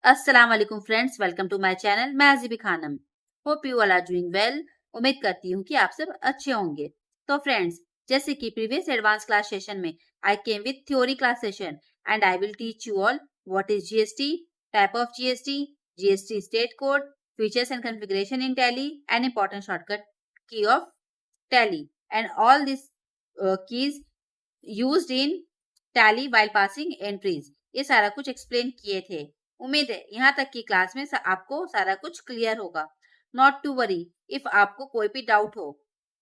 अस्सलाम वालेकुम friends, welcome to my channel. मैं Ajibi Khanam. Hope you all are doing well. उम्मीद करती हूँ कि आप सब अच्छे होंगे। तो फ्रेंड्स, जैसे कि प्रीवियस एडवांस क्लास सेशन में I came with theory class session and I will teach you all what is GST, type of GST, GST state code, features and configuration in Tally and important shortcut key of Tally and all this keys used in Tally while passing entries. ये सारा कुछ explain किए थे। उम्मीद है यहाँ तक की क्लास में आपको सारा कुछ क्लियर होगा। नॉट टू वरी, इफ आपको कोई भी डाउट हो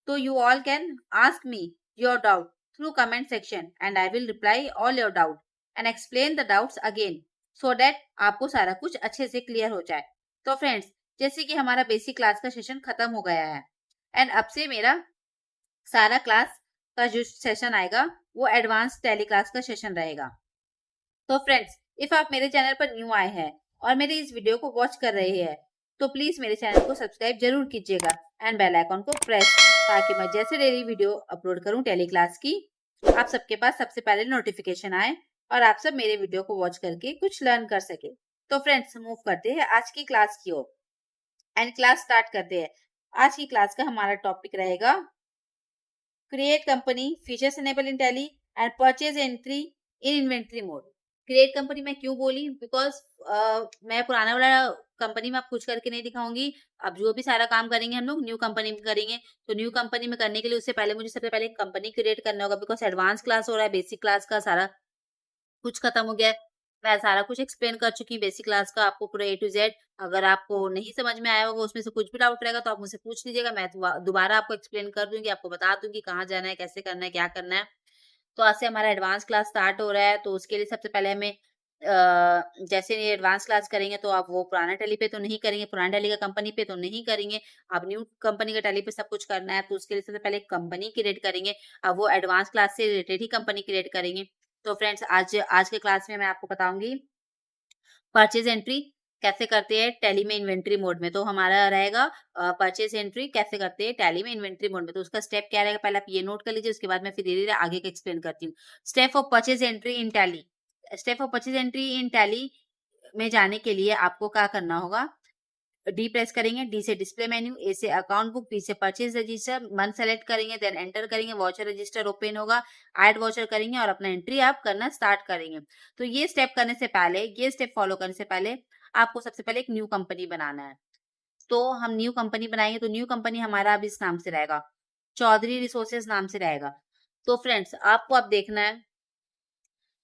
तो you all can ask me your doubt through comment section and I will reply all your doubt and explain the doubts again so that आपको सारा कुछ अच्छे से क्लियर हो जाए। तो फ्रेंड्स, जैसे कि हमारा बेसिक क्लास का सेशन खत्म हो गया है एंड अब से मेरा सारा क्लास का जो सेशन आएगा वो एडवांस टैली क्लास का सेशन रहेगा। तो फ्रेंड्स, इफ आप मेरे चैनल पर न्यू आए हैं और मेरे इस वीडियो को वॉच कर रहे हैं तो प्लीज मेरे चैनल को सब्सक्राइब जरूर कीजिएगा एंड बेल आइकॉन को प्रेस, ताकि मैं जैसे डेली वीडियो अपलोड करूं टैली क्लास की, आप सबके पास सबसे पहले नोटिफिकेशन आए और आप सब मेरे वीडियो को वॉच करके कुछ लर्न कर सके। तो फ्रेंड्स, मूव करते हैं आज की क्लास की ओर एंड क्लास स्टार्ट करते हैं। आज की क्लास का हमारा टॉपिक रहेगा create company, features enable in Tally and purchase entry in inventory mode. Create company मैं क्यों बोली, बिकॉज मैं पुराना वाला कंपनी में आप कुछ करके नहीं दिखाऊंगी। अब जो भी सारा काम करेंगे हम लोग न्यू कंपनी में करेंगे। तो न्यू कंपनी में करने के लिए उससे पहले मुझे सबसे पहले कंपनी क्रिएट करना होगा, बिकॉज एडवांस क्लास हो रहा है, बेसिक क्लास का सारा कुछ खत्म हो गया है। मैं सारा कुछ एक्सप्लेन कर चुकी हूँ बेसिक क्लास का, आपको पूरा ए टू जेड। अगर आपको नहीं समझ में आया होगा, उसमें से कुछ भी डाउट रहेगा तो आप मुझसे पूछ लीजिएगा, मैं दोबारा आपको एक्सप्लेन कर दूंगी, आपको बता दूंगी कहाँ जाना है, कैसे करना है, क्या करना है। तो आज से हमारा एडवांस क्लास स्टार्ट हो रहा है। तो उसके लिए सबसे पहले हमें जैसे ये एडवांस क्लास करेंगे तो आप वो पुराना टैली पे तो नहीं करेंगे, पुराना टैली का कंपनी पे तो नहीं करेंगे। आप न्यू कंपनी का टैली पे सब कुछ करना है। तो उसके लिए सबसे पहले कंपनी क्रिएट करेंगे। अब वो एडवांस क्लास से रिलेटेड ही कंपनी क्रिएट करेंगे। तो फ्रेंड्स, आज आज के क्लास में मैं आपको बताऊंगी परचेज एंट्री कैसे करते हैं टैली में इन्वेंट्री मोड में। तो हमारा रहेगा परचेज एंट्री कैसे करते हैं टैली में इन्वेंट्री मोड में। तो उसका स्टेप क्या रहेगा, पहले आप ये नोट कर लीजिए, उसके बाद मैं फिर धीरे धीरे आगे का एक्सप्लेन करती हूँ। Step of purchase entry in tally. Step of purchase entry in tally में जाने के लिए आपको क्या करना होगा, डी प्रेस करेंगे, डी से डिस्प्ले मेन्यू, ए से अकाउंट बुक, पी से परचेज रजिस्टर, मंथ सेलेक्ट करेंगे, देन एंटर करेंगे, वॉचर रजिस्टर ओपन होगा, ऐड वॉचर करेंगे और अपना एंट्री आप करना स्टार्ट करेंगे। तो ये स्टेप करने से पहले, ये स्टेप फॉलो करने से पहले आपको सबसे पहले एक न्यू कंपनी बनाना है। तो हम न्यू कंपनी बनाएंगे तो न्यू कंपनी हमारा अब इस नाम से रहेगा, चौधरी रिसोर्सेज नाम से रहेगा। तो फ्रेंड्स, आपको अब देखना है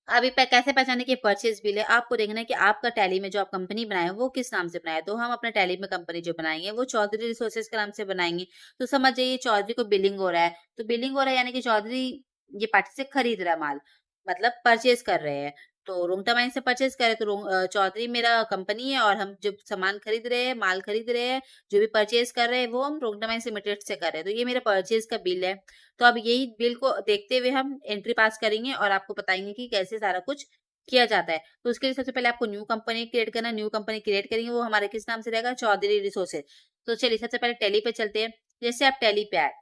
अभी कैसे पहचाने कि परचेज बिल है। आपको देखना है कि आपका टैली में जो आप कंपनी बनाए वो किस नाम से बनाए। तो हम अपने टैली में कंपनी जो बनाएंगे वो चौधरी रिसोर्सेज के नाम से बनाएंगे। तो समझ जाइए चौधरी को बिलिंग हो रहा है, तो बिलिंग हो रहा है यानी कि चौधरी ये पार्टी से खरीद रहा है माल, मतलब परचेज कर रहे हैं। तो रोंगटा माइन से परचेज करे तो चौधरी मेरा कंपनी है और हम जो सामान खरीद रहे हैं, माल खरीद रहे हैं, जो भी परचेज कर रहे हैं वो हम रोंगटा माइन लिमिटेड से कर रहे हैं। तो ये मेरा परचेज का बिल है। तो अब यही बिल को देखते हुए हम एंट्री पास करेंगे और आपको बताएंगे कि कैसे सारा कुछ किया जाता है। तो उसके लिए सबसे पहले आपको न्यू कंपनी क्रिएट करना है। न्यू कंपनी क्रिएट करेंगे, वो हमारे किस नाम से रहेगा, चौधरी रिसोर्सेज। तो चलिए सबसे पहले टैली पे चलते हैं। जैसे आप टैली पे आए,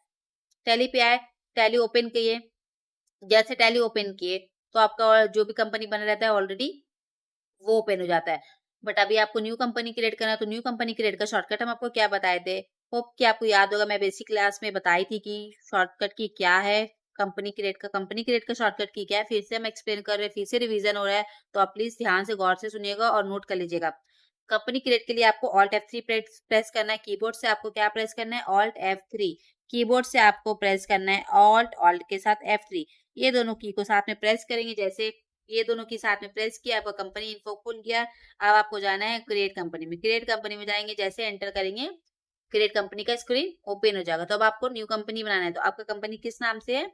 टैली पे आए, टैली ओपन किए। जैसे टैली ओपन किए तो आपका जो भी कंपनी बना रहता है ऑलरेडी वो ओपन हो जाता है। बट अभी आपको न्यू कंपनी क्रिएट करना है। तो न्यू कंपनी क्रिएट का शॉर्टकट हम आपको क्या बताए थे, होप कि आपको याद होगा। मैं बेसिक क्लास में बताई थी कि शॉर्टकट की क्या है, कंपनी क्रिएट का शॉर्टकट की क्या है। फिर से हम एक्सप्लेन कर रहे हैं, फिर से रिवीजन हो रहा है, तो आप प्लीज ध्यान से गौर से सुनिएगा और नोट कर लीजिएगा। कंपनी क्रिएट के लिए आपको ऑल्ट F3 प्रेस करना है। कीबोर्ड से आपको क्या प्रेस करना है, ऑल्ट F3। कीबोर्ड से आपको प्रेस करना है ऑल्ट, ऑल्ट के साथ F3। ये दोनों की को साथ में प्रेस करेंगे। जैसे ये दोनों की साथ में प्रेस किया, आपका कंपनी इन्फो खुल गया। अब आपको जाना है क्रिएट कंपनी में। क्रिएट कंपनी में जाएंगे, जैसे एंटर करेंगे क्रिएट कंपनी का स्क्रीन ओपन हो जाएगा। तो अब आपको न्यू कंपनी बनाना है। तो आपका कंपनी किस नाम से है,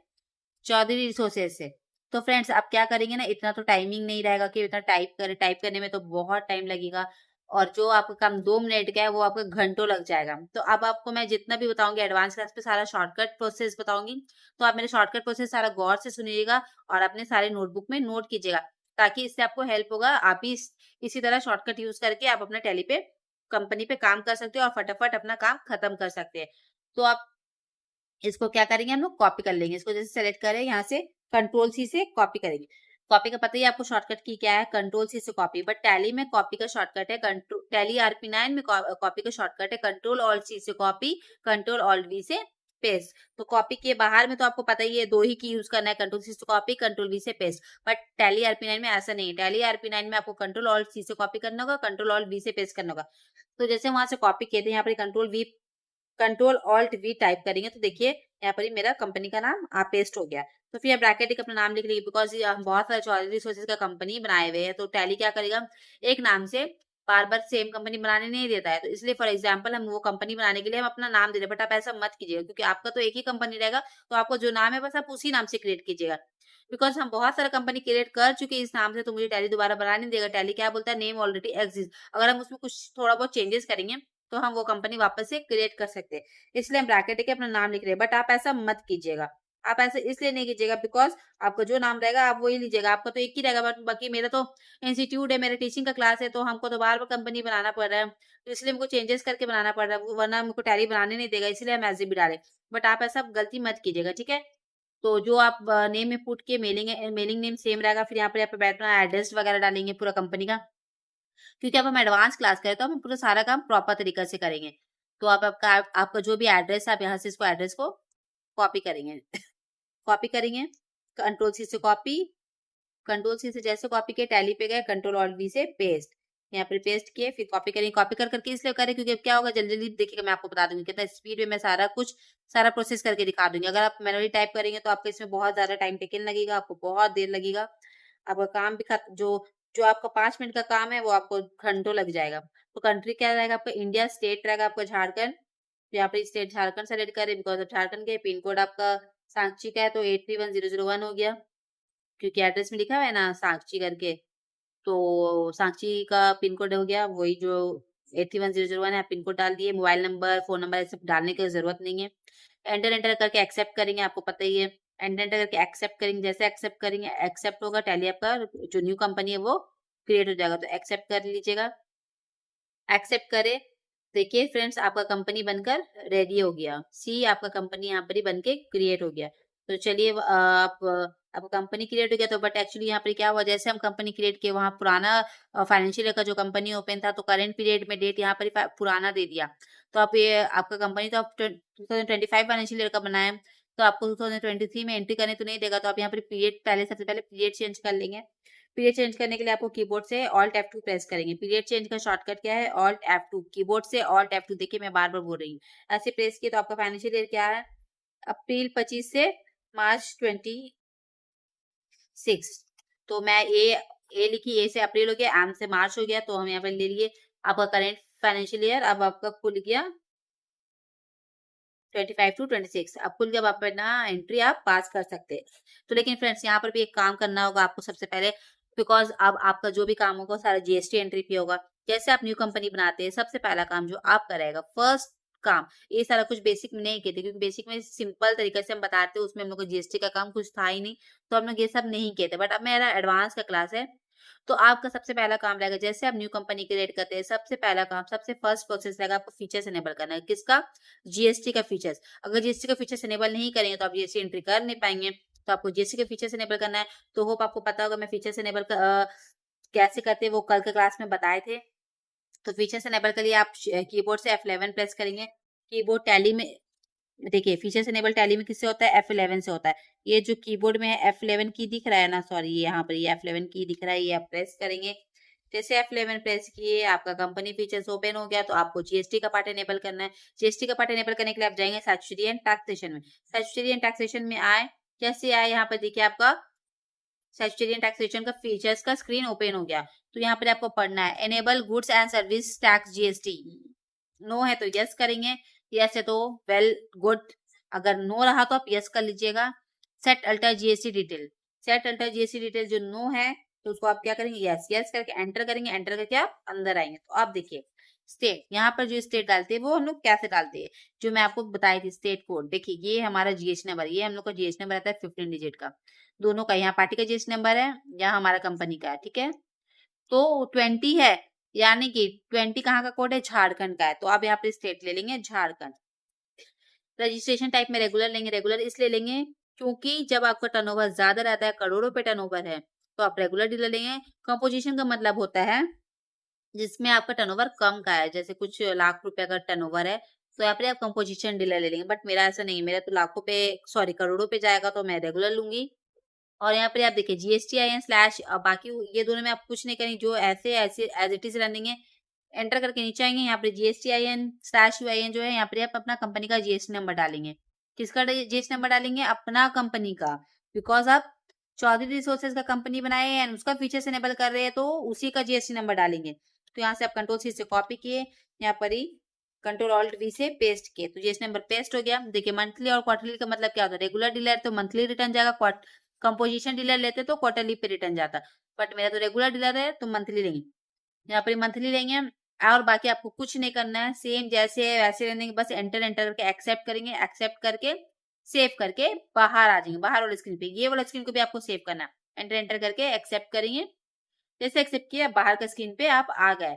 चौधरी रिसोर्सेज से। तो फ्रेंड्स, आप क्या करेंगे ना, इतना तो टाइमिंग नहीं रहेगा कि इतना टाइप करने में तो बहुत टाइम लगेगा और जो आपका काम 2 मिनट का है वो आपका घंटों लग जाएगा। तो अब आपको मैं जितना भी बताऊंगी एडवांस क्लास पे सारा शॉर्टकट प्रोसेस बताऊंगी। तो आप मेरे शॉर्टकट प्रोसेस सारा गौर से सुनिएगा और अपने सारे नोटबुक में नोट कीजिएगा, ताकि इससे आपको हेल्प होगा। आप भी इसी तरह शॉर्टकट यूज करके आप अपने टैली पे कंपनी पे काम कर सकते हो और फटाफट अपना काम खत्म कर सकते हैं। तो आप इसको क्या करेंगे, हम लोग कॉपी कर लेंगे। इसको जैसे सेलेक्ट करें, यहाँ से कंट्रोल सी से कॉपी करेंगे। कॉपी का पता ही आपको शॉर्टकट की क्या है, कंट्रोल सी से कॉपी, बट टैली में कॉपी का शॉर्टकट है कंट्रोल, टैली RP9 में कॉपी का शॉर्टकट है कंट्रोल ऑल्ट सी से कॉपी, कंट्रोल ऑल्ट V से पेस्ट। तो कॉपी के बाहर में तो आपको पता ही है, दो ही की यूज करना है, कंट्रोल सी से कॉपी, कंट्रोल V से पेस्ट। बट टैली RP9 में ऐसा नहीं है, टैली RP9 में आपको कंट्रोल ऑल्ट सी से कॉपी करना होगा, कंट्रोल ऑल्ट V से पेस्ट करना होगा। तो जैसे वहां से कॉपी किए थे, यहाँ पर कंट्रोल ऑल्ट V टाइप करेंगे तो देखिए यहाँ पर ही मेरा कंपनी का नाम आप पेस्ट हो गया। तो फिर ब्रैकेट एक अपना नाम लिख लीजिए, बिकॉज हम बहुत सारे चॉइस रिसोर्सेज का कंपनी बनाए हुए हैं, तो टैली क्या करेगा, एक नाम से बार बार सेम कंपनी बनाने नहीं देता है। तो इसलिए फॉर एग्जांपल हम वो कंपनी बनाने के लिए हम अपना नाम दे रहे हैं, बट आप ऐसा मत कीजिएगा, क्योंकि आपका तो एक ही कंपनी रहेगा, तो आपका जो नाम है बस आप उसी नाम से क्रिएट कीजिएगा। बिकॉज हम बहुत सारा कंपनी क्रिएट कर चुके हैं इस नाम से, तो मुझे टैली दोबारा बना नहीं देगा। टैली क्या बोलता है, नेम ऑलरेडी एग्जिस्ट, अगर हम उसमें कुछ थोड़ा बहुत चेंजेस करेंगे तो हम वो कंपनी वापस से क्रिएट कर सकते हैं। इसलिए हम ब्रैकेट के अपना नाम लिख रहे हैं, बट आप ऐसा मत कीजिएगा। आप ऐसे इसलिए नहीं कीजिएगा बिकॉज आपका जो नाम रहेगा आप वही लीजिएगा, आपका तो एक ही रहेगा, बट बाकी मेरा तो इंस्टीट्यूट है, मेरा टीचिंग का क्लास है, तो हमको तो बार बार कंपनी बनाना पड़ रहा है, तो इसलिए हमको चेंजेस करके बनाना पड़ रहा है, वरना हमको टैली बनाने नहीं देगा, इसलिए हम एज भी डाले। बट आप ऐसा गलती मत कीजिएगा, ठीक है। तो जो आप नेम में पुट के मेलिंग नेम सेम रहेगा, फिर यहाँ पर आप अपना एड्रेस वगैरह डालेंगे पूरा कंपनी का, क्योंकि अब हम एडवांस क्लास करें तो हम पूरा सारा काम प्रॉपर तरीके से करेंगे। तो आप आपका जो भी एड्रेस है, आप यहाँ से इसको एड्रेस को कॉपी करेंगे कॉपी करेंगे, कंट्रोल सी से कॉपी, कंट्रोल सी से जैसे कॉपी किए टैली पे गए, कंट्रोल ऑल्ट V से पेस्ट, यहाँ पर पेस्ट किए, फिर कॉपी करेंगे। कॉपी कर करके इसलिए करें क्योंकि अब क्या होगा, जल्दी जल्दी देखिएगा, मैं आपको बता दूंगी कितना स्पीड में मैं सारा प्रोसेस करके दिखा दूंगी। अगर आप मैनुअली टाइप करेंगे तो आपको इसमें बहुत ज्यादा टाइम टेकन लगेगा, आपको बहुत देर लगेगा, आपका काम भी जो जो आपका 5 मिनट का काम है वो आपको घंटों लग जाएगा। तो कंट्री क्या रहेगा आपका, इंडिया, स्टेट रहेगा आपका झारखंड, यहाँ पर स्टेट झारखंड सेलेक्ट करें, बिकॉज ऑफ झारखंड के पिन कोड आपका सांची का है, तो 831001 हो गया, क्योंकि एड्रेस में लिखा हुआ है ना सांची करके, तो सांची का पिन कोड हो गया वही जो 831001 है, पिन कोड डाल दिए, मोबाइल नंबर, फोन नंबर ये सब डालने की जरूरत नहीं है। एंटर एंटर करके एक्सेप्ट करेंगे, आपको पता ही है, एंटर एंटर करके एक्सेप्ट करेंगे, जैसे एक्सेप्ट करेंगे एक्सेप्ट होगा, टैली आपका जो न्यू कंपनी है वो क्रिएट हो जाएगा, तो एक्सेप्ट कर लीजिएगा। एक्सेप्ट करे, देखिए फ्रेंड्स आपका कंपनी बनकर रेडी हो गया, सी आपका कंपनी यहाँ पर ही बनके क्रिएट हो गया। तो चलिए आपका कंपनी क्रिएट हो गया, तो बट एक्चुअली यहाँ पर क्या हुआ, जैसे हम कंपनी क्रिएट किए वहाँ पुराना फाइनेंशियल ईयर का जो कंपनी ओपन था, तो करेंट पीरियड में डेट यहाँ पर ही पुराना दे दिया। तो आप ये आपका कंपनी तो आप 2025 फाइनेंशियल ईयर का बनाया, तो आपको 2023 में एंट्री करने तो नहीं देगा, तो आप यहाँ पर पीरियड पहले सबसे पहले पीरियड चेंज कर लेंगे। पीरियड चेंज करने के लिए आपको कीबोर्ड से Alt F2 प्रेस करेंगे। पीरियड चेंज का शॉर्टकट क्या है, Alt F2, कीबोर्ड से Alt F2, देखिए मैं बार बार बोल रही हूँ, ऐसे प्रेस किए तो आपका फाइनेंशियल ईयर क्या है, अप्रैल 25 से मार्च 26। तो मैं ए लिखी, ए से अप्रैल हो गया, एम से मार्च हो गया, तो हम यहाँ पर ले लिए आपका करेंट फाइनेंशियल ईयर, अब आपका खुल गया 25 टू 26, अब खुल गया, आप ना एंट्री आप पास कर सकते हैं। तो लेकिन फ्रेंड्स यहाँ पर भी एक काम करना होगा आपको सबसे पहले, बिकॉज अब आपका जो भी काम होगा सारा GST एंट्री पे होगा। जैसे आप न्यू कंपनी बनाते हैं, सबसे पहला काम जो आपका रहेगा, फर्स्ट काम, ये सारा कुछ बेसिक में नहीं कहते, क्योंकि बेसिक में सिंपल तरीके से हम बताते हैं, उसमें हम लोग को GST का काम कुछ था ही नहीं, तो हम लोग ये सब नहीं कहते। बट अब मेरा एडवांस का क्लास है, तो आपका सबसे पहला काम रहेगा, जैसे आप न्यू कंपनी क्रिएट करते हैं, सबसे पहला काम, सबसे फर्स्ट प्रोसेस रहेगा आपको फीचर्स एनेबल करना है। किसका, GST का फीचर्स। अगर GST का फीचर्स एनेबल नहीं करेंगे तो आप GST एंट्री कर नहीं पाएंगे, तो आपको GST के फीचर्स एनेबल करना है। तो होप आपको पता होगा मैं फीचर्स एनेबल कैसे करते हैं वो कल के क्लास में बताए थे। तो फीचर्स एनेबल के लिए आप कीबोर्ड से F11 प्रेस करेंगे। कीबोर्ड टैली में देखिए, फीचर्स एनेबल टैली में किससे होता है, F11 से होता है। ये जो कीबोर्ड में है F11 की दिख रहा है ना, सॉरी ये यहाँ पर ये F11 की दिख रहा है, ये आप प्रेस करेंगे। जैसे F11 प्रेस किए, आपका कंपनी फीचर्स ओपन हो गया, तो आपको GST का पार्ट एनेबल करना है। GST का पार्ट एनेबल करने के लिए आप जाएंगे स्टैट्यूटरी एंड टैक्सेशन में। स्टैट्यूटरी एंड टैक्सेशन में आए, जैसे आए यहाँ पर देखिए आपका स्टैट्यूटरी एंड टैक्सेशन का फीचर्स का स्क्रीन ओपन हो गया। तो यहाँ पर आपको पढ़ना है, enable goods and service tax GST। No है तो यस करेंगे, यस है तो वेल गुड, अगर नो रहा तो आप यस कर लीजिएगा। Set alter GST detail, set alter GST detail जो नो है तो उसको आप क्या करेंगे, यस, यस करके एंटर करेंगे, एंटर करके आप अंदर आएंगे। तो आप देखिए स्टेट, यहाँ पर जो स्टेट डालते हैं वो हम लोग कैसे डालते हैं, जो मैं आपको बताई थी स्टेट कोड, देखिए ये हमारा GST नंबर, ये हम लोग का GST नंबर आता है 15 डिजिट का, दोनों का, यहाँ पार्टी का GST नंबर है, यहाँ हमारा कंपनी का है, ठीक है। तो 20 है, यानी कि 20 कहाँ का कोड है, झारखंड का है, तो आप यहाँ पे स्टेट ले लेंगे झारखंड। रजिस्ट्रेशन टाइप में रेगुलर लेंगे, रेगुलर इसलिए लेंगे क्योंकि जब आपका टर्नओवर ज्यादा रहता है, करोड़ों पे टर्नओवर है, तो आप रेगुलर डीलर लेंगे। कंपोजिशन का मतलब होता है जिसमें आपका टर्नओवर कम का है, जैसे कुछ लाख रुपए का टर्नओवर है, तो यहाँ पे आप कंपोजिशन डीलर ले लेंगे। बट मेरा ऐसा नहीं है, मेरा तो लाखों पे, सॉरी करोड़ों पे जाएगा, तो मैं रेगुलर लूंगी। और यहाँ पे आप देखिए GSTIN स्लैश, बाकी ये दोनों में आप कुछ नहीं करेंगे, जो ऐसे ऐसे एज इट इज रनिंग है। एंटर करके नीचे आएंगे, यहाँ पे GSTIN स्लैश UIN जो है, यहाँ पे आप अपना कंपनी का GST नंबर डालेंगे। किसका GST नंबर डालेंगे? अपना कंपनी का, बिकॉज आप चौधरी रिसोर्सेज का कंपनी बनाए हैं एंड उसका फीचर्स इनेबल कर रहे हैं, तो उसी का GST नंबर डालेंगे। तो यहाँ से आप कंट्रोल C से कॉपी किए, यहाँ पर ही कंट्रोल-Alt-V से पेस्ट किए, तो GST नंबर पेस्ट हो गया। देखिए मंथली और क्वार्टरली का मतलब क्या होता है? रेगुलर डीलर तो मंथली रिटर्न जाएगा, कंपोजिशन डीलर लेते तो क्वार्टरली पे रिटर्न जाता, बट मेरा तो रेगुलर डीलर है तो मंथली लेंगे। यहाँ पर मंथली लेंगे और बाकी आपको कुछ नहीं करना है, सेम जैसे वैसे रहने के, बस एंटर एंटर करके एक्सेप्ट करेंगे, एक्सेप्ट करके सेव करके बाहर आ जाएंगे, बाहर वाले स्क्रीन पे। ये वाला स्क्रीन को भी आपको सेव करना है, एंटर एंटर करके एक्सेप्ट करेंगे। जैसे एक्सेप्ट किया, बाहर का स्क्रीन पे आप आ गए।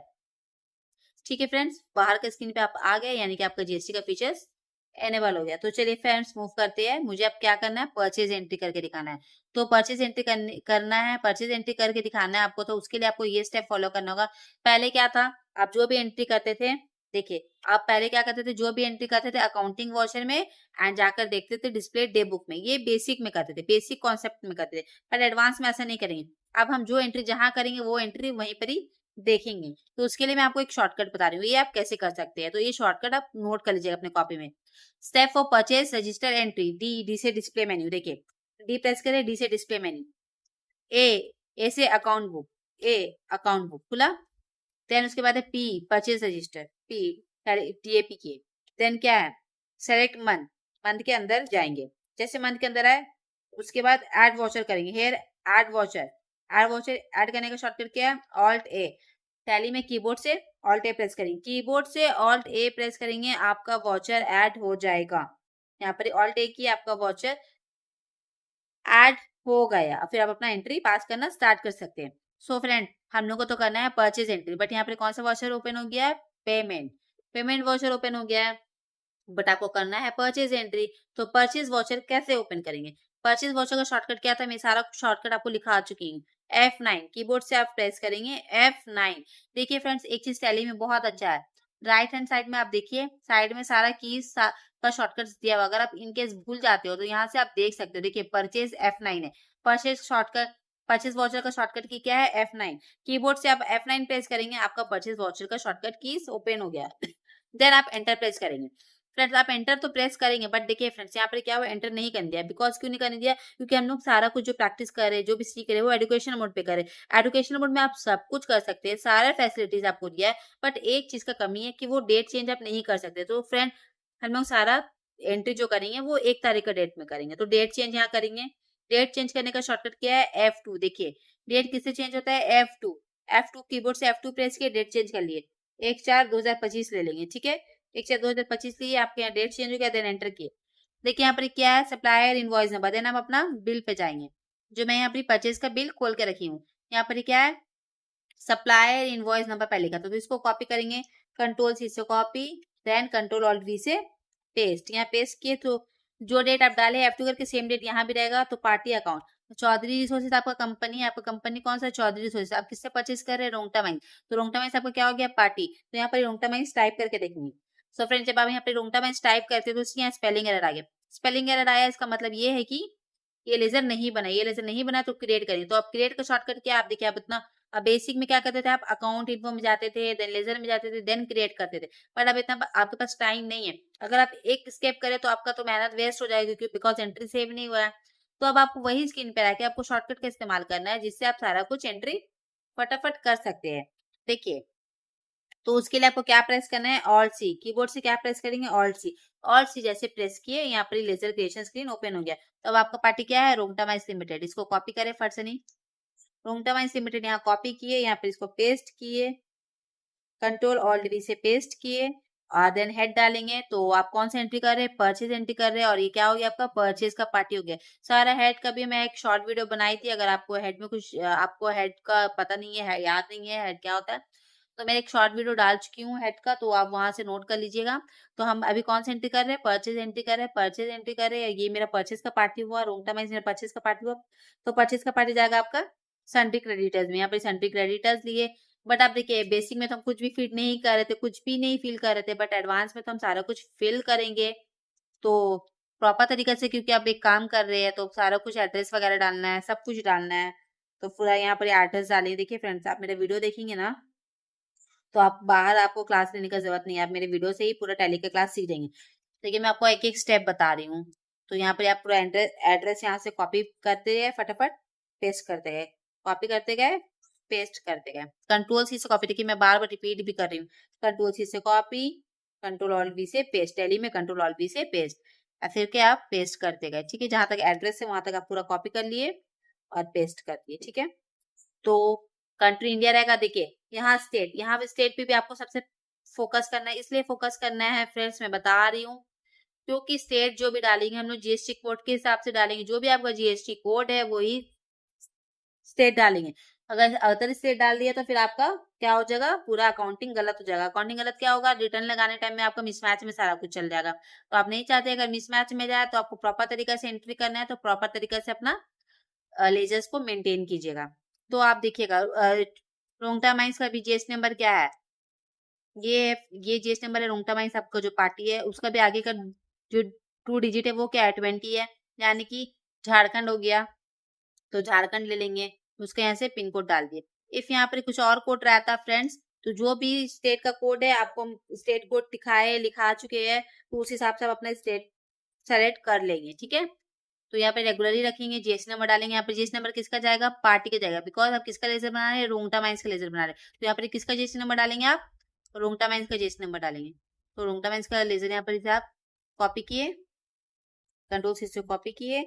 ठीक है फ्रेंड्स, बाहर का स्क्रीन पे आप आ गए, यानी कि आपका GST का फीचर्स एनेबल हो गया। तो चलिए फ्रेंड्स मूव करते हैं, मुझे अब क्या करना है? परचेज एंट्री करके दिखाना है। तो परचेज एंट्री करना है, परचेज एंट्री करके दिखाना है आपको, तो उसके लिए आपको ये स्टेप फॉलो करना होगा। पहले क्या था, आप जो भी एंट्री करते थे, देखिए आप पहले क्या करते थे, जो भी एंट्री करते थे अकाउंटिंग वॉचर में एंड जाकर देखते थे डिस्प्ले डे बुक में, ये बेसिक में करते थे, बेसिक कॉन्सेप्ट में करते थे, पर एडवांस में ऐसा नहीं करेंगे। अब हम जो एंट्री जहां करेंगे वो एंट्री वहीं पर ही देखेंगे। तो उसके लिए मैं आपको एक शॉर्टकट बता रही हूँ, ये आप कैसे कर सकते हैं। तो ये शॉर्टकट आप नोट कर लीजिएगा अपने कॉपी में। Step for purchase register entry, D से डिस्प्ले मेन्यू, देखिए डी प्रेस करें, डी से डिस्प्ले मेन्यू, ए से अकाउंट बुक, ए अकाउंट बुक खुला। देन उसके बाद है P, purchase register, P TAP किए। देन क्या है, सेलेक्ट मंथ, मंथ के अंदर जाएंगे। जैसे मंथ के अंदर आए, उसके बाद ऐड वॉचर करेंगे, here add voucher, add voucher add करने का शॉर्टकट क्या है? Alt-A। टैली में कीबोर्ड से Alt-A प्रेस करेंगे, कीबोर्ड से Alt-A प्रेस करेंगे, आपका वॉचर ऐड हो जाएगा। यहाँ पर Alt-A की आपका वॉचर ऐड हो गया। फिर आप अपना एंट्री पास करना स्टार्ट कर सकते हैं। सो फ्रेंड, हम लोग को तो करना है परचेज एंट्री, बट यहाँ पे कौन सा वॉचर ओपन हो गया है? पेमेंट, पेमेंट वॉचर ओपन हो गया है, बट आपको करना है परचेज एंट्री। तो परचेज वॉचर कैसे ओपन करेंगे? परचेज वॉचर का शॉर्टकट क्या था? मैं सारा शॉर्टकट आपको लिखा आ चुकी हूँ। F9 कीबोर्ड से आप प्रेस करेंगे, F9। देखिए फ्रेंड्स, एक चीज टैली में बहुत अच्छा है, राइट हैंड साइड में आप देखिए, साइड में सारा कीज का शॉर्टकट दिया हुआ। अगर आप इनकेस भूल जाते हो तो यहाँ से आप देख सकते हो। देखिए परचेज F9 है, परचेज शॉर्टकट, परचेज वॉचर का शॉर्टकट की क्या है? F9। कीबोर्ड से आप F9 प्रेस करेंगे, आपका परचेज वॉचर का शॉर्टकट कीज ओपन हो गया। देन आप एंटर प्रेस करेंगे। फ्रेंड्स आप एंटर तो प्रेस करेंगे, बट देखिए फ्रेंड्स यहाँ पर क्या हुआ, एंटर नहीं करने दिया। बिकॉज क्यों नहीं करने दिया? क्योंकि हम लोग सारा कुछ जो प्रैक्टिस कर रहे हैं, जो भी सीख रहे हैं, वो एजुकेशन मोड पे कर रहे हैं। एजुकेशन मोड में आप सब कुछ कर सकते हैं, सारे फैसिलिटीज आपको दिया है, बट एक चीज का कमी है कि वो डेट चेंज आप नहीं कर सकते। तो फ्रेंड हम लोग सारा एंट्री जो करेंगे वो 1 तारीख का डेट में करेंगे, तो डेट चेंज यहाँ करेंगे। डेट चेंज करने का शॉर्टकट क्या है? F2। देखिए डेट किससे चेंज होता है? F2। F2 कीबोर्ड से F2 प्रेस किए, डेट चेंज कर लिए, 1/4/2025 ले लेंगे। ठीक है, 1/4/2025 लिए आपके यहाँ डेट चेंज हो गया, देन एंटर किए। देखिए यहाँ पर क्या है, सप्लायर इनवॉइस नंबर, देन हम अपना बिल पे जाएंगे, जो मैं यहाँ पर परचेज का बिल खोल के रखी हूँ। यहाँ पर क्या है, सप्लायर इनवॉइस नंबर पहले का, तो इसको कॉपी करेंगे, कंट्रोल-C से कॉपी, देन कंट्रोल-Alt-V से पेस्ट। यहाँ पेस्ट किए तो जो डेट आप डाले F2 करके सेम डेट यहाँ भी रहेगा। तो पार्टी अकाउंट, चौधरी रिसोर्सेज आपका कंपनी है, आपका कंपनी कौन सा? चौधरी रिसोर्सेज। आप किससे परचेज कर रहे हैं? रोंगटा माइंस। तो रोंगटा माइंस आपका क्या हो गया? पार्टी। तो यहाँ पर रोंगटा माइंस टाइप करके देखेंगे। सो फ्रेंड जब आप यहाँ पे रोंगटा माइंस टाइप करते हैं तो उसकी यहाँ स्पेलिंग एरर आ गया। स्पेलिंग एरर आया, इसका मतलब ये है कि ये लेजर नहीं बना, ये लेजर नहीं बना, तो क्रिएट करें। तो आप क्रिएट का शॉर्टकट क्या? आप देखिए, आप इतना बेसिक में क्या करते थे, आप अकाउंट इन्फो में जाते थे, देन लेजर में जाते थे, देन क्रिएट करते थे। बट अब इतना आपके पास टाइम नहीं है। अगर आप एक स्टेप करें तो आपका तो मेहनत वेस्ट हो जाएगी, क्योंकि बिकॉज एंट्री सेव नहीं हुआ है। तो अब आपको वही स्क्रीन पे आके आपको शॉर्टकट का इस्तेमाल करना है, जिससे आप सारा कुछ एंट्री फटाफट कर सकते हैं। देखिए, तो उसके लिए आपको क्या प्रेस करना है? Alt-C। कीबोर्ड से क्या प्रेस करेंगे? Alt-C। Alt-C जैसे प्रेस किए, यहाँ पर लेजर क्रिएशन स्क्रीन ओपन हो गया। तो अब आपका पार्टी क्या है? Rungta mines limited. इसको कॉपी करें फट से नहीं, रोंगटा माइंस लिमिटेड यहाँ कॉपी किए, यहाँ पर इसको पेस्ट किए, कंट्रोल-Alt-V से पेस्ट किए, और देन हेड डालेंगे। तो आप कौन सा एंट्री कर रहे हैं? परचेज एंट्री कर रहे हैं, और ये क्या हो गया आपका? परचेज का पार्टी हो गया। सारा हेड का भी मैं एक शॉर्ट वीडियो बनाई थी, अगर आपको हेड में कुछ आपको हेड का पता नहीं है, याद नहीं है हेड क्या होता है, तो मैं एक शॉर्ट वीडियो डाल चुकी हूँ हेड का, तो आप वहां से नोट कर लीजिएगा। तो हम अभी कौन सा एंट्री कर रहे हैं? परचेज एंट्री कर रहे हैं, परचेज एंट्री कर रहे हैं। ये मेरा परचेज का पार्टी हुआ, रोंगटा माइंस मेरा परचेज का पार्टी हुआ। तो परचेज का पार्टी जाएगा आपका सन्ड्री क्रेडिटर्स में, यहाँ पर सन्ड्री क्रेडिटर्स लिए। बट आप देखिए बेसिक में तो हम कुछ भी फिट नहीं कर रहे थे, कुछ भी नहीं फिल कर रहे थे, बट एडवांस में तो हम सारा कुछ फिल करेंगे। तो प्रॉपर तरीके से, क्योंकि आप एक काम कर रहे हैं तो सारा कुछ एड्रेस वगैरह डालना है, सब कुछ डालना है। तो पूरा यहाँ पर एड्रेस डालिए। देखिए फ्रेंड्स, आप मेरा वीडियो देखेंगे ना तो आप बाहर आपको क्लास लेने का जरूरत नहीं है, आप मेरे वीडियो से ही पूरा टैली का क्लास सीख जाएंगे। देखिए मैं आपको एक एक स्टेप बता रही हूँ। तो यहाँ पर आप पूरा एड्रेस यहाँ से कॉपी करते गए, फटाफट पेस्ट करते गए, कॉपी करते गए, पेस्ट करते गए। कंट्रोल सी से कॉपी, देखिए मैं बार बार रिपीट भी कर रही हूँ। कंट्रोल सी से कॉपी, कंट्रोल ऑल्ट वी से पेस्ट, टैली में कंट्रोल ऑल्ट वी से पेस्ट, और फिर क्या आप पेस्ट करते गए। ठीक है, जहां तक एड्रेस है वहां तक आप पूरा कॉपी कर लिए और पेस्ट कर दिए। ठीक है, तो कंट्री इंडिया रहेगा। देखिए यहाँ स्टेट, यहाँ पे स्टेट पे भी आपको सबसे फोकस करना है। इसलिए फोकस करना है फ्रेंड्स, मैं बता रही हूँ, क्योंकि स्टेट जो भी डालेंगे हम लोग जीएसटी कोड के हिसाब से डालेंगे। जो भी आपका जीएसटी कोड है वही स्टेट डालेंगे। अगर अदर स्टेट डाल दिया तो फिर आपका क्या हो जाएगा, पूरा अकाउंटिंग गलत हो जाएगा। अकाउंटिंग गलत क्या होगा, रिटर्न लगाने टाइम में आपका मिसमैच में सारा कुछ चल जाएगा। तो आप नहीं चाहते अगर मिसमैच में जाए, तो आपको प्रॉपर तरीका से एंट्री करना है, तो प्रॉपर तरीका से अपना लेजर्स को मेंटेन कीजिएगा। तो आप देखिएगा रोंगटा माइंस का भी जीएसटी नंबर क्या है, ये ये जीएसटी नंबर है। रोंगटा माइंस आपका जो पार्टी है उसका भी आगे का जो 2 डिजिट है वो क्या है, 20 है, यानी कि झारखंड हो गया। तो झारखंड ले लेंगे, उसके यहाँ से पिन कोड डाल दिए। इफ यहाँ पर कुछ और कोड रहता फ्रेंड्स, तो जो भी स्टेट का कोड है आपको स्टेट कोड दिखाए लिखा चुके हैं, तो उस हिसाब से आप अपना स्टेट सेलेक्ट कर लेंगे। ठीक है, तो यहाँ पे रेगुलरली रखेंगे, जीएसटी नंबर डालेंगे। यहाँ पे जीएसटी नंबर किसका जाएगा, पार्टी का जाएगा, बिकॉज आप किसका लेजर बना रहे हैं, रोंगटा माइंस का लेजर बना रहे हैं। तो यहाँ पर किसका जीएसटी नंबर डालेंगे आप, रोंगटा माइंस का जीएसटी नंबर डालेंगे। तो रोंगटा माइंस का लेजर यहाँ पर आप कॉपी किए, कंट्रोल सी से कॉपी किए,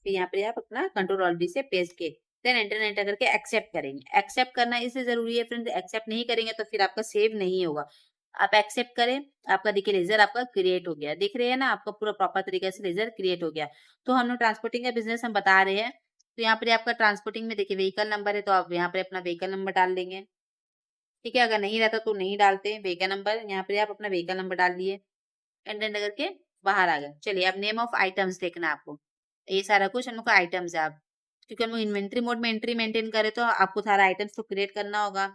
फिर यहाँ पे आप अपना कंट्रोल ऑल्ट वी से पेस्ट किए, देन एंटर एंटर करके एक्सेप्ट करेंगे। एक्सेप्ट करना इसलिए जरूरी है फ्रेंड्स, एक्सेप्ट नहीं करेंगे तो फिर आपका सेव नहीं होगा। आप एक्सेप्ट करें, आपका देखिए लेजर आपका क्रिएट हो गया, दिख रहे हैं ना, आपका पूरा प्रॉपर तरीके से लेजर क्रिएट हो गया। तो हम लोग ट्रांसपोर्टिंग का बिजनेस हम बता रहे हैं, तो यहाँ पर आपका ट्रांसपोर्टिंग में देखिए व्हीकल नंबर है, तो आप यहाँ पे अपना व्हीकल नंबर डाल देंगे। ठीक है, अगर नहीं रहता तो नहीं डालते व्हीकल नंबर, यहाँ पे आप अपना व्हीकल नंबर डाल दिए, एंटर करके बाहर आ गए। चलिए अब नेम ऑफ आइटम्स देखना है आपको, ये सारा कुछ हम लोग का आइटम्स है। आप क्योंकि हम इन्वेंट्री मोड में एंट्री मेंटेन करें तो आपको सारा आइटम्स तो क्रिएट करना होगा।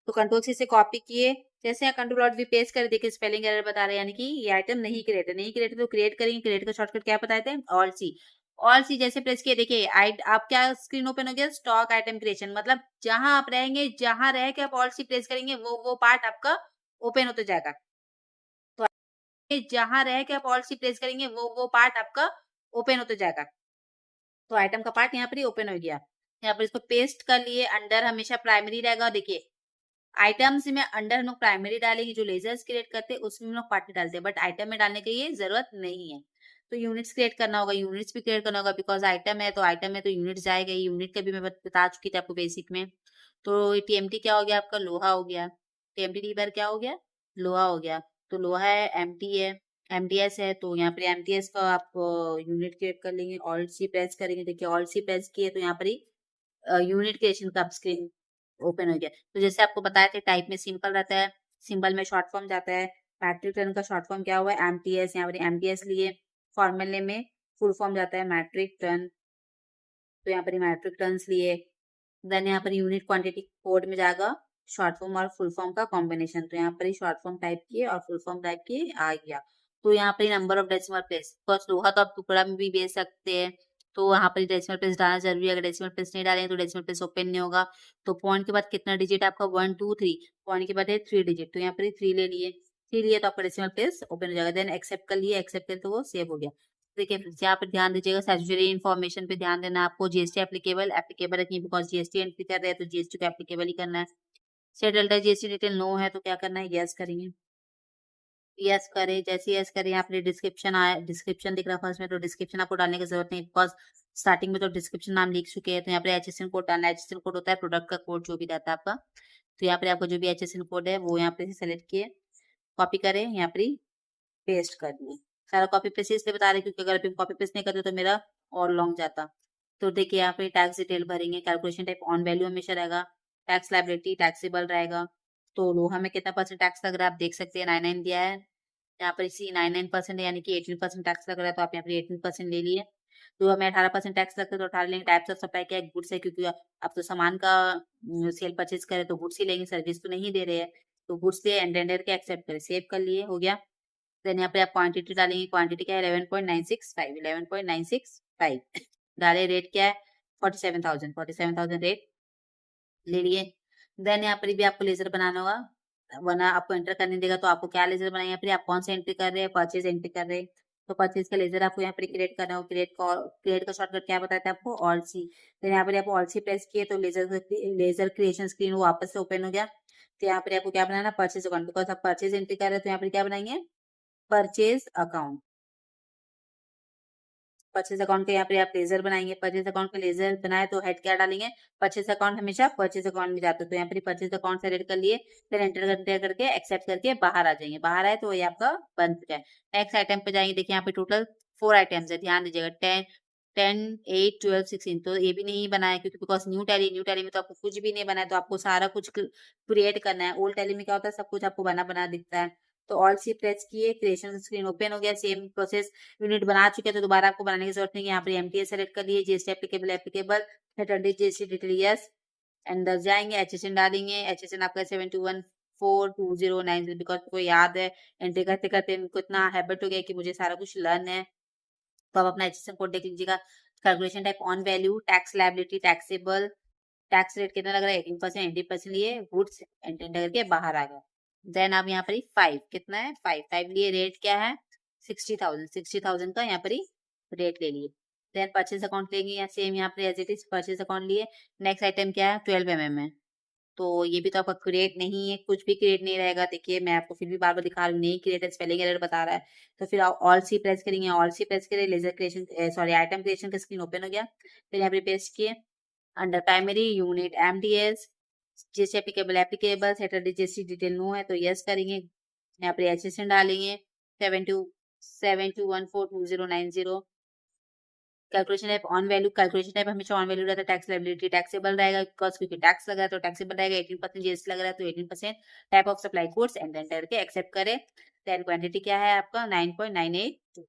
तो कंट्रोल सी से कॉपी किए, जैसे यहाँ कंट्रोल ऑल्ट वी पेस्ट कर, देखिए स्पेलिंग एरर बता रहे हैं, यानी कि ये आइटम नहीं क्रिएट है, नहीं क्रिएट है तो क्रिएट करेंगे। क्रिएट का शॉर्टकट क्या बताए थे, ऑल्ट सी। ऑल सी जैसे प्रेस किए, देखिए आप क्या स्क्रीन ओपन हो गया, स्टॉक आइटम क्रिएशन, मतलब जहां आप रहेंगे, जहां रह के आप ऑल्ट सी प्रेस करेंगे वो पार्ट आपका ओपन होते जाएगा। जहां रह के आप ऑल्ट सी प्रेस करेंगे वो पार्ट आपका ओपन होते जाएगा। तो आइटम का पार्ट यहाँ पर ही ओपन हो गया। यहाँ पर इसको पेस्ट कर लिए, अंडर हमेशा प्राइमरी रहेगा। देखिए आइटम्स में अंडर हम लोग प्राइमरी डालेंगे, जो लेजर्स क्रिएट करते हैं उसमें हम लोग पार्टी डालते हैं, बट आइटम में डालने की ये जरूरत नहीं है। तो यूनिट्स क्रिएट करना होगा, यूनिट्स भी क्रिएट करना होगा, बिकॉज आइटम है तो आइटम में तो यूनिट जाएगा। यूनिट का भी मैं बता चुकी थी आपको बेसिक में। तो टीएमटी क्या हो गया आपका, लोहा हो गया। टीएमटी रीबर क्या हो गया, लोहा हो गया। तो लोहा है, एमटी है, एमटीएस है, तो यहाँ पर एमटीएस का आप यूनिट क्रिएट कर लेंगे। ऑल्ट सी प्रेस करेंगे, देखिए ऑल्ट सी प्रेस किए तो यहाँ पर ही यूनिट क्रिएशन का स्क्रीन ओपन हो गया। तो जैसे आपको बताया था टाइप में सिंपल रहता है, सिंबल में शॉर्ट फॉर्म जाता है। मैट्रिक टन का शॉर्ट फॉर्म क्या हुआ है, एमटीएस, यहाँ पर एमटीएस लिए। फॉर्मूले में फुल फॉर्म जाता है मैट्रिक टन, तो यहाँ पर मैट्रिक टन लिए। देन यहाँ पर यूनिट क्वांटिटी कोड में जाएगा शॉर्ट फॉर्म और फुल फॉर्म का कॉम्बिनेशन, तो यहाँ पर ही शॉर्ट फॉर्म टाइप किए और फुल फॉर्म टाइप किए, आ गया। तो यहाँ पर number of decimal place, because लोहा तो आप टुकड़ा में भी बेच सकते हैं, तो वहां पर डेसिमल प्लेस डालना जरूरी है। अगर डेसिमल प्लेस नहीं डालेंगे तो डेसिमल प्लेस ओपन नहीं होगा। तो पॉइंट के बाद कितना डिजिट आपका, 1 2 3, पॉइंट के बाद है 3 डिजिट, तो यहाँ पर 3 ले लिए, 3 लिए तो आपका डेसिमल प्लेस ओपन हो जाएगा। देन एक्सेप्ट कर लिए, एक्सेप्ट कर तो वो सेव हो गया। देखिए यहाँ पर ध्यान दीजिएगा, स्टैट्यूटरी इन्फॉर्मेशन पे ध्यान देना आपको। जीएसटी एप्लीकेबल एप्लीकेबल रखिए, बिकॉज जीएसटी एंट्री कर रहे हैं तो जीएसटी को एप्लीकेबल ही करना है। Set alter GST detail no है तो क्या करना है, यस करेंगे। यस करें, जैसे यस करें यहाँ पे डिस्क्रिप्शन आया, डिस्क्रिप्शन दिख रहा है फर्स्ट में, तो डिस्क्रिप्शन आपको डालने की जरूरत नहीं, बिकॉज स्टार्टिंग में तो डिस्क्रिप्शन नाम लिख चुके हैं। तो यहाँ पे एचएसएन कोड डालना है। एचएसएन कोड होता है प्रोडक्ट का कोड जो भी रहता है आपका। तो यहाँ पे आपका जो भी एचएसएन कोड है वो यहाँ पे सेलेक्ट किए, कॉपी करें, यहाँ पे पेस्ट कर दिए। सारा कॉपी पेस्ट इसलिए बता रहे क्योंकि अगर आप कॉपी पेस्ट नहीं करते तो मेरा और लॉन्ग जाता। तो देखिए यहाँ पे टैक्स डिटेल भरेंगे, कैलकुलेशन टाइप ऑन वैल्यू हमेशा रहेगा, टैक्स लाइबिलिटी टैक्सेबल रहेगा। तो लोहा में कितना परसेंट टैक्स लग रहा है आप देख सकते हैं, 99 दिया है। यहाँ पर इसी 99% यानी कि 18% टैक्स लग रहा है, तो आप यहाँ पे 18% ले लिए। तो हमें 18% टैक्स लगता है, तो 18 लेंगे। टाइप्स ऑफ सप्लाई क्या है, गुड्स है, क्योंकि आप तो सामान का सेल परचेज करें तो गुड्स ही लेंगे, सर्विस तो नहीं दे रहे हैं। तो गुड्स लिए एंड के एक्सेप्ट करें, सेव कर लिए, हो गया। देन यहाँ पे आप क्वांटिटी डालेंगे, क्वांटिटी क्या है 11.965, 11.965 डाले। रेट क्या है 47,000, 47,000 रेट ले लिए। देन यहाँ पर भी आपको लेजर बनाना होगा, वरना आपको एंटर करने देगा। तो आपको क्या लेजर बनाएंगे, फिर आप कौन सा एंट्री कर रहे हैं, परचेज एंट्री कर रहे हैं, तो परचेज का लेजर आपको यहाँ पर क्रिएट करना हो। क्रिएट का शॉर्टकट क्या बताता है आपको, ऑल्ट सी। तो यहाँ पर आप ऑल्ट सी प्रेस किए तो लेजर क्रिएशन स्क्रीन वापस से ओपन हो गया। तो यहाँ पर आपको क्या बनाना, परचेज अकाउंट, बिकॉज आप परचेज एंट्री कर रहे हैं, तो यहाँ पर क्या बनाएंगे, परचेज अकाउंट। परचेज अकाउंट के यहाँ पे आप लेजर बनाएंगे, परचेज अकाउंट का लेजर बनाए तो हेड क्या डालेंगे, परचेज अकाउंट, हमेशा परचेज अकाउंट में जाते हो। तो यहाँ पे परचेज अकाउंट सेलेक्ट कर लिए, फिर एंटर करके एक्सेप्ट करके बाहर आ जाएंगे। बाहर आए तो ये आपका बन चुका है। नेक्स्ट आइटम पे जाएंगे, देखिए यहाँ पे टोटल 4 आइटम्स है, ध्यान दीजिएगा। 10, 8, 12, 16, तो ये भी नहीं बनाया क्योंकि बिकॉज न्यू टैली में तो आपको कुछ भी नहीं बनाया, तो आपको सारा कुछ क्रिएट करना है। ओल्ड टैली में क्या होता है, सब कुछ आपको बना बना दिखता है। तो ऑल सी प्रेस किए, क्रिएशन स्क्रीन ओपन हो गया। सेम प्रोसेस, यूनिट बना चुके हैं तो दोबारा आपको बनाने की जरूरत नहीं है। यहाँ पर एमटीएस सेलेक्ट कर लिए, GST applicable applicable, GST detail yes, अंदर जाएंगे, एचएसएन डालेंगे। एचएसएन आपका 72142090, बिकॉज को याद है एंट्री करते करते इनको इतना हैबिट हो गया कि मुझे सारा कुछ लर्न है। तो आप अपना एचएसएन कोड देख लीजिएगा। Calculation type on value, tax liability, taxable, tax rate कितना लग रहा है 18%, 18% लिए, गुड्स एंटर करके बाहर आ गया। देन आप यहाँ पर ही 5 कितना है, 5 लिए, रेट क्या है 60,000, 60,000 का यहाँ पर ही रेट ले लिए। देन परचेज अकाउंट लेंगे, या सेम यहाँ पर as it is purchase account लिए। नेक्स्ट आइटम क्या है 12 है, तो ये भी तो आपका क्रिएट नहीं है, कुछ भी क्रिएट नहीं रहेगा। देखिए मैं आपको फिर भी बार बार दिखा रही हूँ, नहीं क्रिएट, स्पेलिंग एरर बता रहा है। तो फिर आप ऑल सी प्रेस करेंगे, ऑल सी प्रेस करें, ledger creation sorry item creation का स्क्रीन ओपन हो गया। फिर यहाँ पे पेस्ट किए, under primary unit MTS, GST applicable applicable, set alter GST detail no है तो यस करेंगे। यहाँ पे एचएसएन डालेंगे 7272142090। Calculation type on value, calculation type हमेशा ऑन वैल्यू रहता है। टैक्स लायबिलिटी टैक्सेबल रहेगा, बिकॉज क्योंकि टैक्स लग रहा है तो टैक्सेबल रहेगा। 18% जीएसटी लग रहा है तो 18%। Type of supply goods and enter के एक्सेप्ट करें। देन क्वांटिटी क्या है आपका 9.982,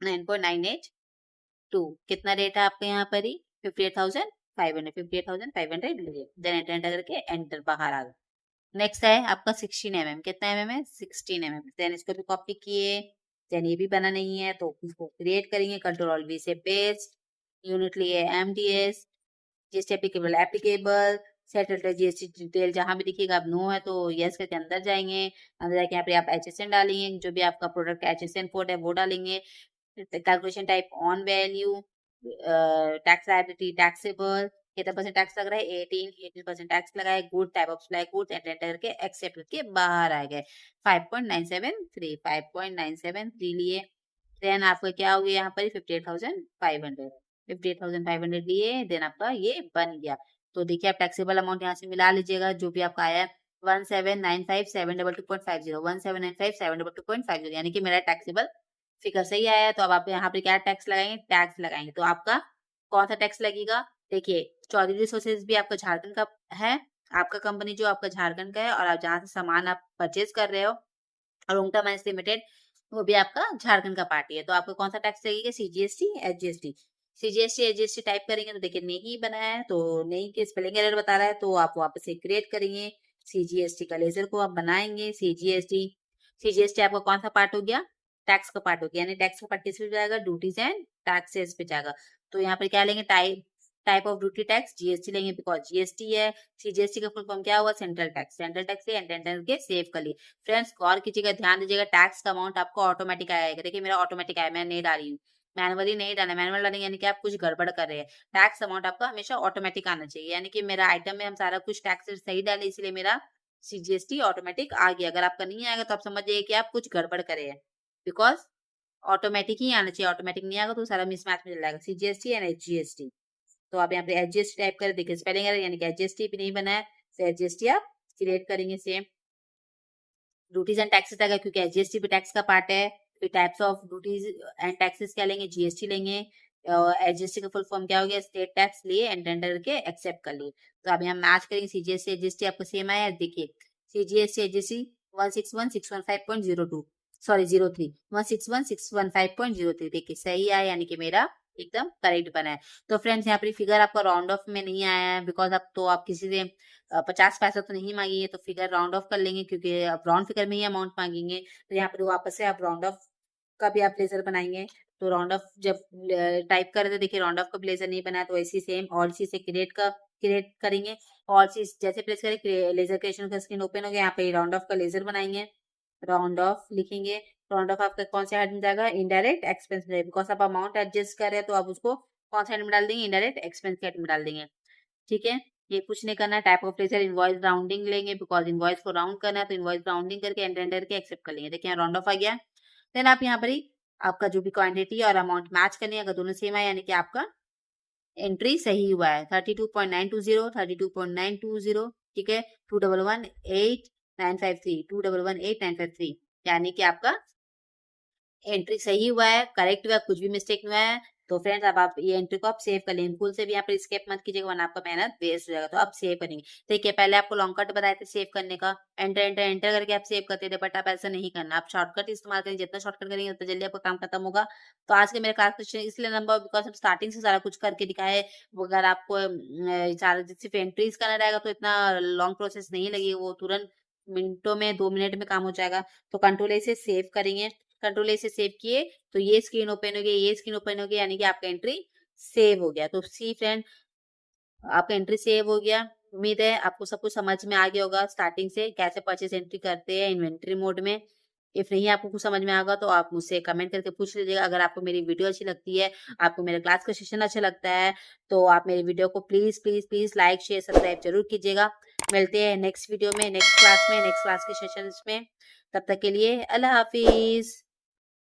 9.982, कितना रेट है आपका यहाँ पर ही 58,500, 58,500 लिए। देन एंटर करके एंटर बाहर आ गया। नेक्स्ट है आपका 16 कितना है 16 देन इसको भी कॉपी किए। देन ये भी बना नहीं है तो इसको क्रिएट करेंगे, कंट्रोल वी से पेस्ट, यूनिट लिए MTS, GST applicable applicable, settled GST detail, जहां भी दिखेगा अब नो है तो यस करके अंदर जाएंगे। अंदर जाके यहाँ पे आप एचएसएन डालेंगे, जो भी आपका प्रोडक्ट का एचएसएन कोड है वो डालेंगे। Calculation type on value, tax liability taxable, कितना परसेंट टैक्स लग रहा है 18% टैक्स लगा है। Good type of supply goods enter करके एक्सेप्ट करके बाहर आ गए। 5.973, 5.973 लिए। देन आपका क्या हो गया यहाँ पर 58,500, 58,500 लिए। देन आपका ये बन गया। तो देखिए आप टैक्सेबल अमाउंट यहाँ से मिला लीजिएगा, जो भी आपका आया 1795,722.50, 1795,722.50, यानी कि मेरा टैक्सेबल फिगर सही आया। तो अब आप यहाँ पे क्या टैक्स लगाएंगे, टैक्स लगाएंगे। तो आपका कौन सा टैक्स लगेगा, देखिए चौधरी रिसोर्सेज भी आपका झारखंड का है, आपका कंपनी जो आपका झारखंड का है, और आप जहाँ से सामान आप परचेज कर रहे हो, और ओंगटा माइंस लिमिटेड वो भी आपका झारखंड का पार्टी है। तो आपको कौन सा टैक्स लगेगा, CGST HGST. CGST HGST type करेंगे तो देखिए नहीं बनाया है, तो नहीं के स्पेलिंग एरर बता रहा है, तो आप वापस से क्रिएट करेंगे। सीजीएसटी का लेजर को आप बनाएंगे। सीजीएसटी, सीजीएसटी आपका कौन सा पार्ट हो गया, टैक्स का पार्ट हो गया, यानी टैक्स का पार्ट किस पे जाएगा, ड्यूटीज एंड टैक्सेस पे जाएगा। तो यहाँ पर क्या लेंगे, type of duty tax GST लेंगे, बिकॉज जीएसटी है। सीजीएसटी का फुल फॉर्म क्या हुआ, सेंट्रल टैक्स, सेंट्रल टैक्स से एंटर के सेव कर लिए। फ्रेंड्स गौर कीजिएगा, ध्यान दीजिएगा, टैक्स का अमाउंट आपको ऑटोमेटिक आएगा। देखिए मेरा ऑटोमेटिक आया, मैं नहीं डाली हूँ, मैनुअली नहीं डाला। मैनुअल डालेंगे यानी कि आप कुछ गड़बड़ कर रहे हैं। टैक्स अमाउंट आपका हमेशा ऑटोमेटिक आना चाहिए, यानी कि मेरा आइटम में हम सारा कुछ टैक्स सही डाले, इसलिए मेरा सीजीएसटी ऑटोमेटिक आ गया। अगर आपका नहीं आएगा तो आप समझ जाइए कि आप कुछ गड़बड़ करे हैं, बिकॉज ऑटोमेटिक ही आना चाहिए। ऑटोमेटिक नहीं आएगा तो सारा मिसमैच में चल जाएगा, सीजीएसटी एंड एचजीएसटी। तो आप यहाँ पे एचजीएसटी टाइप कर देखिए, स्पेलिंग एरर, यानी कि एचजीएसटी भी नहीं बना है, तो एचजीएसटी आप क्रिएट करेंगे। सेम ड्यूटीज एंड टैक्सेस आएगा, क्योंकि एचजीएसटी भी टैक्स का पार्ट है। फिर types of duties and taxes क्या लेंगे, जीएसटी लेंगे। एचजीएसटी का फुल फॉर्म क्या हो गया, स्टेट टैक्स लिए एंटर करके एक्सेप्ट कर लिए। तो अभी हम मैच करेंगे, सीजीएसटी एचजीएसटी आपको सेम आया, देखिए सीजीएसटी एचजीएसटी 161,615.02, सॉरी 03, 161,615.03, देखिए सही आया, यानी कि मेरा एकदम करेक्ट बना है। तो फ्रेंड्स यहाँ पर फिगर आपका राउंड ऑफ में नहीं आया है, बिकॉज अब तो आप किसी से 50 पैसा तो नहीं मांगेंगे, तो फिगर राउंड ऑफ कर लेंगे क्योंकि आप राउंड फिगर में ही अमाउंट मांगेंगे। तो यहाँ पर वापस से आप राउंड ऑफ का भी आप लेजर बनाएंगे। तो राउंड ऑफ जब टाइप कर रहे थे, देखिए राउंड ऑफ का ब्लेजर नहीं बनाया, तो ऐसी सेम ऑल सी से क्रिएट करेंगे। ऑल सी जैसे प्रेस करें, लेजर क्रिएशन का स्क्रीन ओपन हो गया। यहाँ पे राउंड ऑफ का लेजर बनाएंगे, राउंड ऑफ लिखेंगे। राउंड ऑफ आपका कौन सा हेड में जाएगा, इनडायरेक्ट एक्सपेंस में, बिकॉज आप अमाउंट एडजस्ट कर रहे हैं तो आप उसको कौन सा हेड में डाल देंगे, इनडायरेक्ट एक्सपेंस के हेड में डाल देंगे। ठीक है, ये कुछ नहीं करना है। Type of ledger invoice rounding लेंगे, बिकॉज इनवॉइस को राउंड करना है, तो इनवॉइस राउंडिंग करके एंटर के एक्सेप्ट कर लेंगे। देखिए यहाँ राउंड ऑफ आ गया। देन आप यहाँ पर ही आपका जो भी क्वांटिटी और अमाउंट मैच करनी है, अगर दोनों सेम है यानी कि आपका एंट्री सही हुआ है। 32.920, 32.920, ठीक है। 2118953, 2118953 यानी कि आपका एंट्री सही हुआ है, करेक्ट हुआ है, कुछ भी मिस्टेक नहीं हुआ है। तो फ्रेंड्स अब आप ये एंट्री को आप सेव कर लेंगे, भूल से भी यहाँ पर स्केप मत कीजिएगा वरना आपका मेहनत वेस्ट हो जाएगा। तो आप सेव करेंगे। देखिए पहले आपको लॉन्ग कट बताए थे सेव करने का, एंटर एंटर एंटर करके आप सेव करते थे, बट आप ऐसा नहीं करना, आप शॉर्टकट इस्तेमाल करेंगे। जितना शॉर्टकट करेंगे उतना जल्दी आपका काम खत्म होगा। तो आज के मेरे क्लास क्वेश्चन इसलिए लंबा, बिकॉज हम स्टार्टिंग से सारा कुछ करके दिखाए। अगर आपको सारा सिर्फ एंट्रीज करना रहेगा तो इतना लॉन्ग प्रोसेस नहीं लगेगा, वो तुरंत मिनटों में 2 मिनट में काम हो जाएगा। तो कंट्रोल ए से सेव करेंगे, कंट्रोल ए से सेव किए तो ये स्क्रीन ओपन हो गई, ये स्क्रीन ओपन हो गई, यानी कि आपका एंट्री सेव हो गया। तो सी फ्रेंड आपका एंट्री सेव हो गया। उम्मीद है आपको सब कुछ समझ में आ गया होगा स्टार्टिंग से कैसे परचेस एंट्री करते हैं इन्वेंट्री मोड में। इफ नहीं आपको कुछ समझ में आगा तो आप मुझसे कमेंट करके पूछ लीजिएगा। अगर आपको मेरी वीडियो अच्छी लगती है, आपको मेरे क्लास का सेशन अच्छा लगता है, तो आप मेरी वीडियो को please please please like share subscribe जरूर कीजिएगा। मिलते हैं नेक्स्ट वीडियो में, नेक्स्ट क्लास के सेशन में। तब तक के लिए अल्लाह हाफिज।